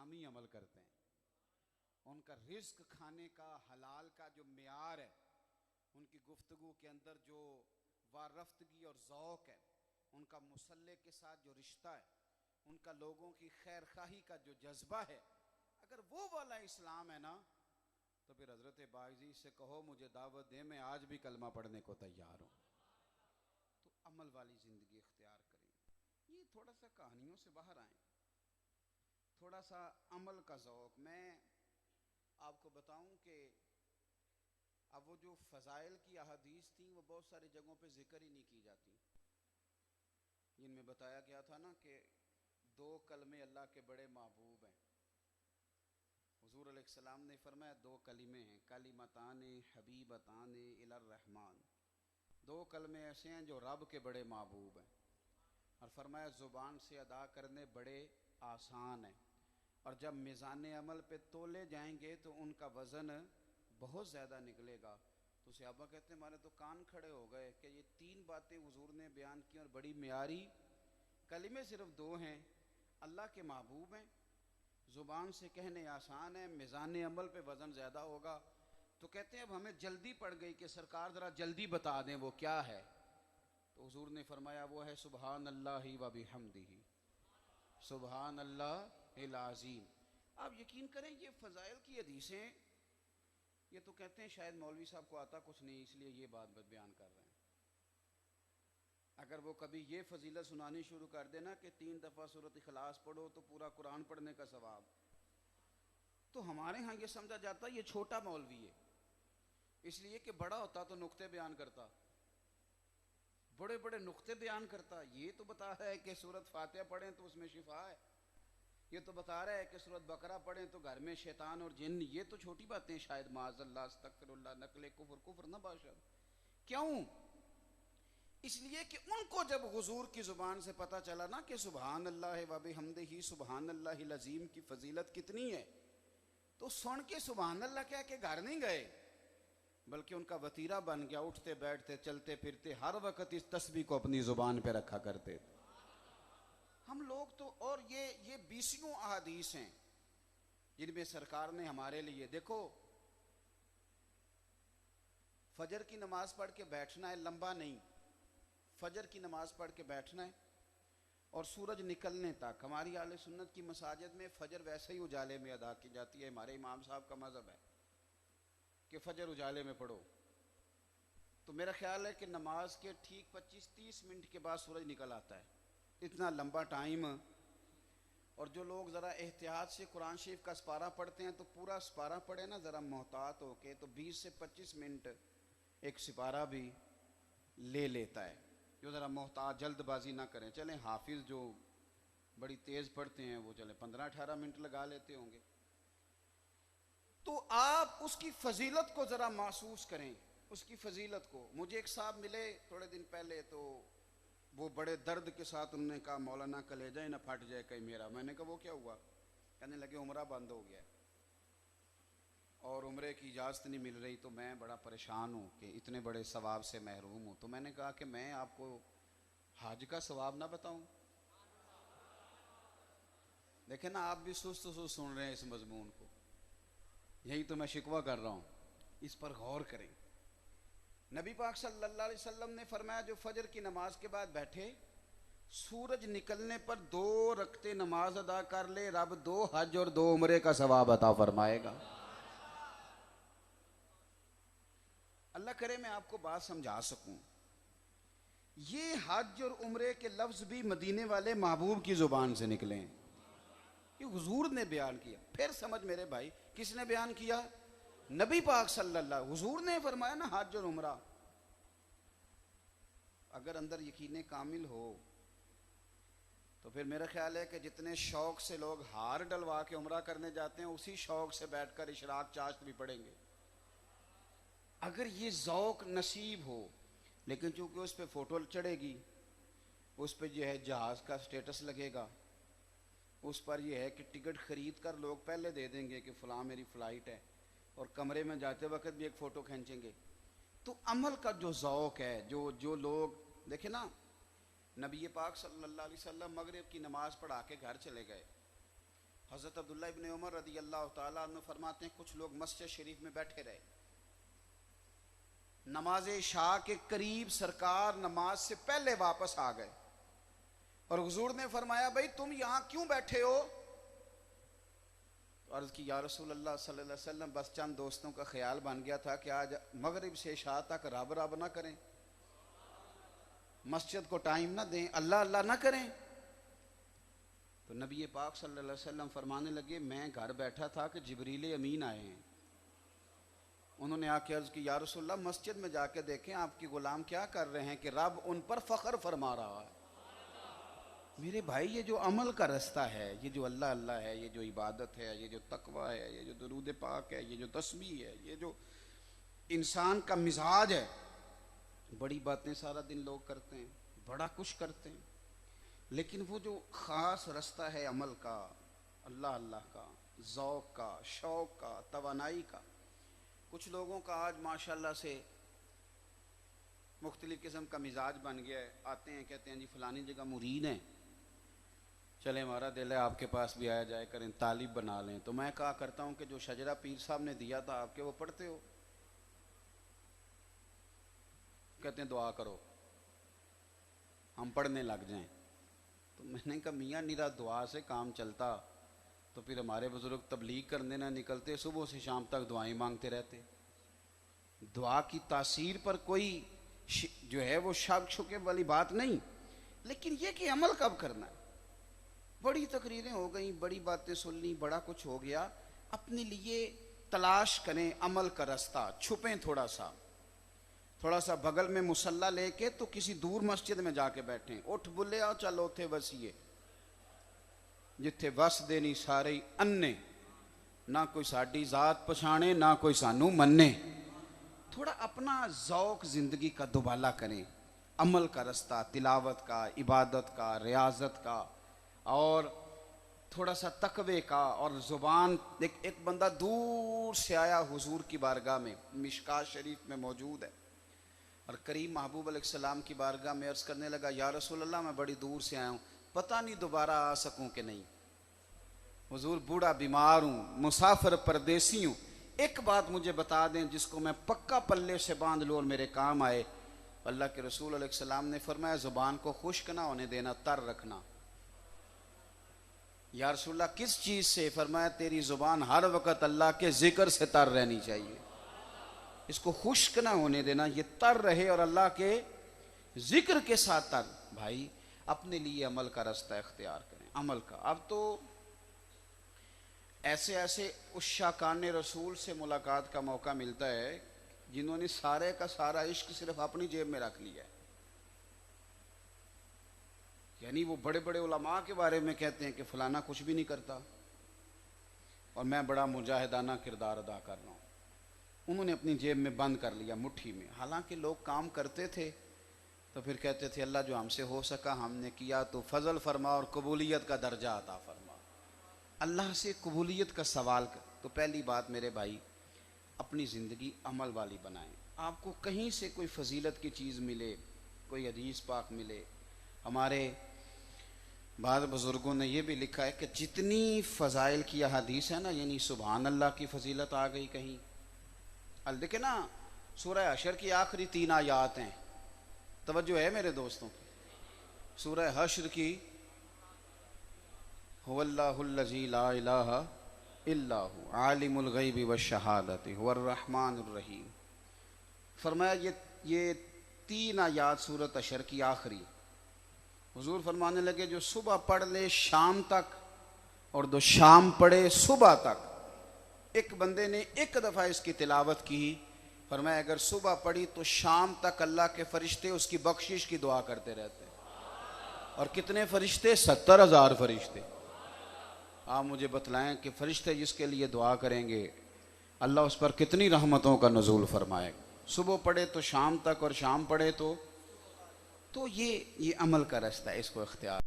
اسلامی عمل کرتے ہیں، ان کا رزق کھانے کا حلال کا جو معیار ہے، ان کی گفتگو کے اندر جو وارفتگی اور ذوق ہے، ان کا مصلح کے ساتھ جو رشتہ ہے، ان کا لوگوں کی خیر خواہی کا جو جذبہ ہے، اگر وہ والا اسلام ہے نا، تو پھر حضرت باعزی سے کہو مجھے دعوت دے، میں آج بھی کلمہ پڑھنے کو تیار ہوں۔ تو عمل والی زندگی اختیار کریں۔ یہ تھوڑا سا کہانیوں سے باہر آئیں، تھوڑا سا عمل کا ذوق۔ میں آپ کو بتاؤں کہ اب وہ جو فضائل کی احادیث تھیں وہ بہت ساری جگہوں پہ ذکر ہی نہیں کی جاتی، جن میں بتایا گیا تھا نا کہ 2 کلمے اللہ کے بڑے محبوب ہیں۔ حضور علیہ السلام نے فرمایا 2 کلمے ہیں، کلمتان حبیبتان الی الرحمن، 2 کلمے ایسے ہیں جو رب کے بڑے محبوب ہیں، اور فرمایا زبان سے ادا کرنے بڑے آسان ہیں، اور جب میزان عمل پہ تولے جائیں گے تو ان کا وزن بہت زیادہ نکلے گا۔ تو صحابہ کہتے ہیں ہمارے تو کان کھڑے ہو گئے کہ یہ 3 باتیں حضور نے بیان کی اور بڑی معیاری، کلمے صرف 2 ہیں، اللہ کے محبوب ہیں، زبان سے کہنے آسان ہے، میزان عمل پہ وزن زیادہ ہوگا۔ تو کہتے ہیں اب ہمیں جلدی پڑ گئی کہ سرکار ذرا جلدی بتا دیں وہ کیا ہے۔ تو حضور نے فرمایا وہ ہے سبحان اللہ و بحمدہ، سبحان اللہ العظیم۔ آپ یقین کریں یہ فضائل کی حدیثیں، یہ تو کہتے ہیں شاید مولوی صاحب کو آتا کچھ نہیں اس لیے یہ بات بیان کر رہے ہیں۔ اگر وہ کبھی یہ فضیلت سنانی شروع کر دینا کہ 3 دفعہ سورۃ اخلاص پڑھو تو پورا قرآن پڑھنے کا ثواب، تو ہمارے ہاں یہ سمجھا جاتا یہ چھوٹا مولوی ہے، اس لیے کہ بڑا ہوتا تو نقطے بیان کرتا، بڑے بڑے نقطے بیان کرتا۔ یہ تو بتا رہا ہے کہ سورۃ فاتحہ پڑھیں تو اس میں شفا ہے، یہ تو بتا رہا ہے کہ سورۃ بقرہ پڑھیں تو گھر میں شیطان اور جن، یہ تو چھوٹی باتیں شاید، معاذ اللہ استغفر اللہ، نقل کفر نہ باشد۔ کیوں؟ اس لیے کہ ان کو جب حضور کی زبان سے پتہ چلا نا کہ سبحان اللہ و بحمدہ سبحان اللہ العظیم کی فضیلت کتنی ہے، تو سن کے سبحان اللہ کہہ کے گھر نہیں گئے، بلکہ ان کا وتیرہ بن گیا، اٹھتے بیٹھتے چلتے پھرتے ہر وقت اس تسبیح کو اپنی زبان پہ رکھا کرتے تھے۔ ہم لوگ تو، اور یہ 20 احادیث ہیں جن میں سرکار نے ہمارے لیے، دیکھو فجر کی نماز پڑھ کے بیٹھنا ہے، لمبا نہیں، فجر کی نماز پڑھ کے بیٹھنا ہے اور سورج نکلنے تک۔ ہماری اہل سنت کی مساجد میں فجر ویسے ہی اجالے میں ادا کی جاتی ہے، ہمارے امام صاحب کا مذہب ہے کہ فجر اجالے میں پڑھو۔ تو میرا خیال ہے کہ نماز کے ٹھیک 25-30 منٹ کے بعد سورج نکل آتا ہے، اتنا لمبا ٹائم۔ اور جو لوگ ذرا احتیاط سے قرآن شریف کا سپارہ پڑھتے ہیں تو پورا سپارہ پڑھے نا ذرا محتاط ہو کے، تو 20 سے 25 منٹ ایک سپارہ بھی لے لیتا ہے، جو ذرا محتاط، جلد بازی نہ کریں۔ چلیں حافظ جو بڑی تیز پڑھتے ہیں وہ چلیں 15-18 منٹ لگا لیتے ہوں گے۔ تو آپ اس کی فضیلت کو ذرا محسوس کریں، اس کی فضیلت کو۔ مجھے ایک صاحب ملے تھوڑے دن پہلے، تو وہ بڑے درد کے ساتھ انہوں نے کہا مولانا کلیجہ ہی نہ پھٹ جائے کہیں میرا۔ میں نے کہا وہ کیا ہوا؟ کہنے لگے عمرہ بند ہو گیا ہے اور عمرے کی اجازت نہیں مل رہی، تو میں بڑا پریشان ہوں کہ اتنے بڑے ثواب سے محروم ہوں۔ تو میں نے کہا کہ میں آپ کو حج کا ثواب نہ بتاؤں؟ دیکھیں نا آپ بھی سست سن رہے ہیں اس مضمون کو، یہی تو میں شکوہ کر رہا ہوں، اس پر غور کریں۔ نبی پاک صلی اللہ علیہ وسلم نے فرمایا جو فجر کی نماز کے بعد بیٹھے، سورج نکلنے پر 2 رکعتیں نماز ادا کر لے، رب 2 حج اور 2 عمرے کا ثواب عطا فرمائے گا۔ اللہ کرے میں آپ کو بات سمجھا سکوں۔ یہ حج اور عمرے کے لفظ بھی مدینے والے محبوب کی زبان سے نکلے ہیں، یہ حضور نے بیان کیا۔ پھر سمجھ میرے بھائی، کس نے بیان کیا؟ نبی پاک صلی اللہ، حضور نے فرمایا نا حج اور عمرہ۔ اگر اندر یقین کامل ہو تو پھر میرا خیال ہے کہ جتنے شوق سے لوگ ہار ڈلوا کے عمرہ کرنے جاتے ہیں، اسی شوق سے بیٹھ کر اشراق چاشت بھی پڑھیں گے، اگر یہ ذوق نصیب ہو۔ لیکن چونکہ اس پہ فوٹو چڑھے گی، اس پہ یہ ہے جہاز کا سٹیٹس لگے گا، اس پر یہ ہے کہ ٹکٹ خرید کر لوگ پہلے دے دیں گے کہ فلاں میری فلائٹ ہے، اور کمرے میں جاتے وقت بھی ایک فوٹو کھینچیں گے۔ تو عمل کا جو ذوق ہے، جو لوگ دیکھیں نا، نبی پاک صلی اللہ علیہ وسلم مغرب کی نماز پڑھا کے گھر چلے گئے، حضرت عبداللہ ابن عمر رضی اللہ تعالیٰ عنہ فرماتے ہیں کچھ لوگ مسجد شریف میں بیٹھے رہے، نماز عشاء کے قریب سرکار نماز سے پہلے واپس آ گئے، اور حضور نے فرمایا بھائی تم یہاں کیوں بیٹھے ہو؟ عرض کی یا رسول اللہ صلی اللہ علیہ وسلم بس چند دوستوں کا خیال بن گیا تھا کہ آج مغرب سے عشاء تک رب رب نہ کریں، مسجد کو ٹائم نہ دیں، اللہ اللہ نہ کریں۔ تو نبی پاک صلی اللہ علیہ وسلم فرمانے لگے میں گھر بیٹھا تھا کہ جبریل امین آئے ہیں، انہوں نے آ کے عرض کی یا رسول اللہ مسجد میں جا کے دیکھیں آپ کی غلام کیا کر رہے ہیں کہ رب ان پر فخر فرما رہا ہے۔ میرے بھائی یہ جو عمل کا رستہ ہے، یہ جو اللہ اللہ ہے، یہ جو عبادت ہے، یہ جو تقوی ہے، یہ جو درود پاک ہے، یہ جو تسبیح ہے، یہ جو انسان کا مزاج ہے، بڑی باتیں سارا دن لوگ کرتے ہیں، بڑا کچھ کرتے ہیں، لیکن وہ جو خاص رستہ ہے عمل کا، اللہ اللہ کا، ذوق کا، شوق کا، توانائی کا، کچھ لوگوں کا آج ماشاءاللہ سے مختلف قسم کا مزاج بن گیا ہے، آتے ہیں کہتے ہیں جی فلانی جگہ مرید ہیں، چلے ہمارا دل ہے آپ کے پاس بھی آیا جائے کریں، طالب بنا لیں۔ تو میں کہا کرتا ہوں کہ جو شجرہ پیر صاحب نے دیا تھا آپ کے وہ پڑھتے ہو؟ کہتے ہیں دعا کرو ہم پڑھنے لگ جائیں۔ تو میں نے کہا میاں نیرا دعا سے کام چلتا تو پھر ہمارے بزرگ تبلیغ کرنے نہ نکلتے، صبح سے شام تک دعائیں مانگتے رہتے۔ دعا کی تاثیر پر کوئی جو ہے وہ شک شکے والی بات نہیں، لیکن یہ کہ عمل کب کرنا ہے۔ بڑی تقریریں ہو گئیں، بڑی باتیں سن لی، بڑا کچھ ہو گیا، اپنے لیے تلاش کریں عمل کا رستہ، چھپیں تھوڑا سا بغل میں مصلی لے کے تو کسی دور مسجد میں جا کے بیٹھیں، اٹھ بلیا چل اوتھے وسیے جتھے وس دے نہیں سارے انے، نہ کوئی ساڈی ذات پچھانے نہ کوئی سانو مننے۔ تھوڑا اپنا ذوق زندگی کا دوبالا کریں، عمل کا رستہ، تلاوت کا، عبادت کا، ریاضت کا، اور تھوڑا سا تقوی کا، اور زبان۔ ایک بندہ دور سے آیا حضور کی بارگاہ میں، مشکات شریف میں موجود ہے، اور کریم محبوب علیہ السلام کی بارگاہ میں عرض کرنے لگا یا رسول اللہ میں بڑی دور سے آیا ہوں، پتہ نہیں دوبارہ آ سکوں کہ نہیں، حضور بوڑھا بیمار ہوں، مسافر پردیسی ہوں، ایک بات مجھے بتا دیں جس کو میں پکا پلے سے باندھ لوں اور میرے کام آئے۔ اللہ کے رسول علیہ السلام نے فرمایا زبان کو خشک نہ ہونے دینا، تر رکھنا۔ یا رسول اللہ کس چیز سے؟ فرمایا تیری زبان ہر وقت اللہ کے ذکر سے تر رہنی چاہیے، اس کو خشک نہ ہونے دینا، یہ تر رہے اور اللہ کے ذکر کے ساتھ تر۔ بھائی اپنے لیے عمل کا رستہ اختیار کریں، عمل کا۔ اب تو ایسے عشاقان رسول سے ملاقات کا موقع ملتا ہے جنہوں نے سارے کا سارا عشق صرف اپنی جیب میں رکھ لیا ہے، یعنی وہ بڑے بڑے علماء کے بارے میں کہتے ہیں کہ فلانا کچھ بھی نہیں کرتا اور میں بڑا مجاہدانہ کردار ادا کر رہا ہوں، انہوں نے اپنی جیب میں بند کر لیا مٹھی میں۔ حالانکہ لوگ کام کرتے تھے تو پھر کہتے تھے اللہ جو ہم سے ہو سکا ہم نے کیا، تو فضل فرما اور قبولیت کا درجہ عطا فرما، اللہ سے قبولیت کا سوال کر۔ تو پہلی بات میرے بھائی اپنی زندگی عمل والی بنائیں۔ آپ کو کہیں سے کوئی فضیلت کی چیز ملے، کوئی حدیث پاک ملے، ہمارے بعض بزرگوں نے یہ بھی لکھا ہے کہ جتنی فضائل کی احادیث ہے نا، یعنی سبحان اللہ کی فضیلت آ گئی کہیں، دیکھیں نا سورہ حشر کی آخری 3 آیات ہیں، توجہ ہے میرے دوستوں کی، سورہ حشر کی هو اللہ الذی لا الہ الا هو عالم الغیب والشہادۃ هو الرحمن الرحیم۔ فرمایا یہ 3 آیات سورۃ حشر کی آخری، حضور فرمانے لگے جو صبح پڑھ لے شام تک اور جو شام پڑھے صبح تک، ایک بندے نے ایک دفعہ اس کی تلاوت کی، فرمایا اگر صبح پڑھی تو شام تک اللہ کے فرشتے اس کی بخشش کی دعا کرتے رہتے ہیں۔ اور کتنے فرشتے؟ 70,000 فرشتے۔ آپ مجھے بتلائیں کہ فرشتے جس کے لیے دعا کریں گے اللہ اس پر کتنی رحمتوں کا نزول فرمائے گا۔ صبح پڑھے تو شام تک اور شام پڑھے تو یہ عمل کا رستہ ہے، اس کو اختیار